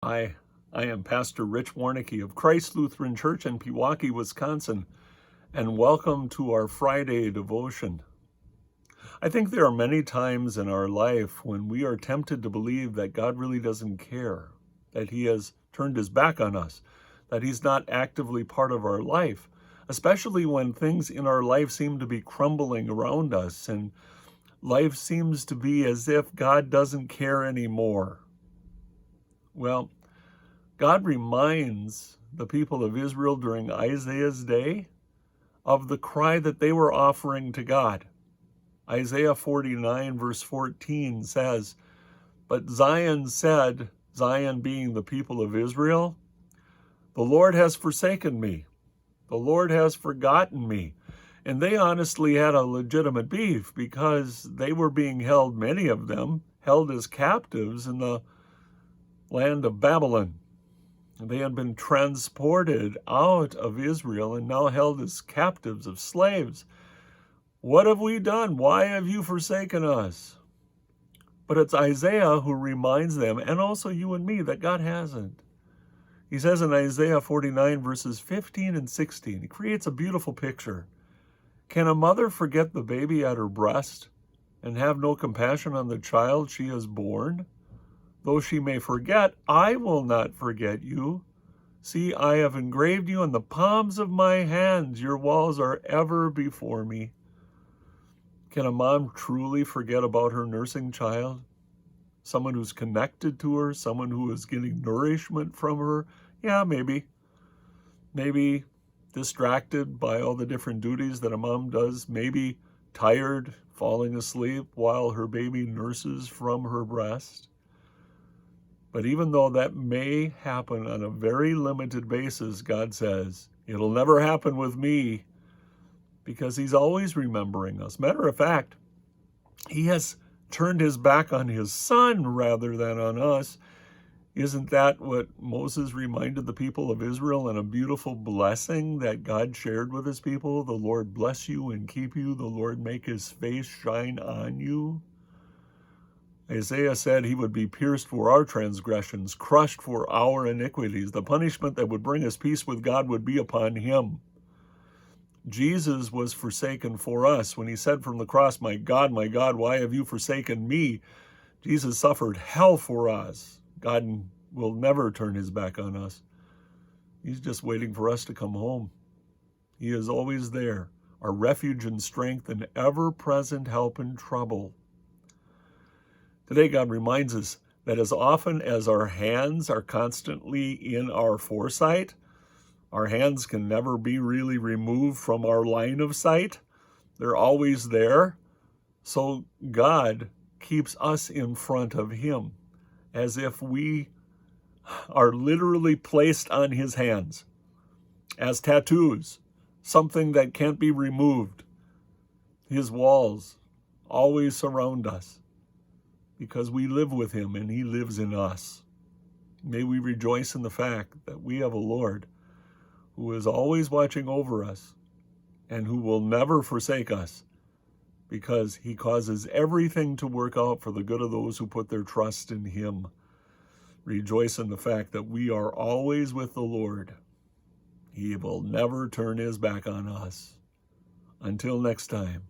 Hi, I am Pastor Rich Warnecke of Christ Lutheran Church in Pewaukee, Wisconsin, and welcome to our Friday devotion. I think there are many times in our life when we are tempted to believe that God really doesn't care, that He has turned His back on us, that He's not actively part of our life, especially when things in our life seem to be crumbling around us and life seems to be as if God doesn't care anymore. Well, God reminds the people of Israel during Isaiah's day of the cry that they were offering to God. Isaiah 49 verse 14 says, "But Zion said," Zion being the people of Israel, "The Lord has forsaken me. The Lord has forgotten me." And they honestly had a legitimate beef because they were being held, many of them, held as captives in the land of Babylon. They had been transported out of Israel and now held as captives of slaves. "What have we done? Why have you forsaken us?" But it's Isaiah who reminds them, and also you and me, that God hasn't. He says in Isaiah 49 verses 15 and 16, he creates a beautiful picture. "Can a mother forget the baby at her breast and have no compassion on the child she has borne? Though she may forget, I will not forget you. See, I have engraved you on the palms of my hands. Your walls are ever before me." Can a mom truly forget about her nursing child? Someone who's connected to her, someone who is getting nourishment from her? Yeah, maybe. Maybe distracted by all the different duties that a mom does. Maybe tired, falling asleep while her baby nurses from her breast. But even though that may happen on a very limited basis, God says, it'll never happen with me, because He's always remembering us. Matter of fact, He has turned His back on His Son rather than on us. Isn't that what Moses reminded the people of Israel in a beautiful blessing that God shared with His people? "The Lord bless you and keep you. The Lord make His face shine on you." Isaiah said He would be pierced for our transgressions, crushed for our iniquities. The punishment that would bring us peace with God would be upon Him. Jesus was forsaken for us. When He said from the cross, my God, why have you forsaken me?" Jesus suffered hell for us. God will never turn His back on us. He's just waiting for us to come home. He is always there, our refuge and strength and ever-present help in trouble. Today, God reminds us that as often as our hands are constantly in our foresight, our hands can never be really removed from our line of sight. They're always there. So God keeps us in front of Him as if we are literally placed on His hands as tattoos, something that can't be removed. His walls always surround us because we live with Him and He lives in us. May we rejoice in the fact that we have a Lord who is always watching over us and who will never forsake us, because He causes everything to work out for the good of those who put their trust in Him. Rejoice in the fact that we are always with the Lord. He will never turn His back on us. Until next time.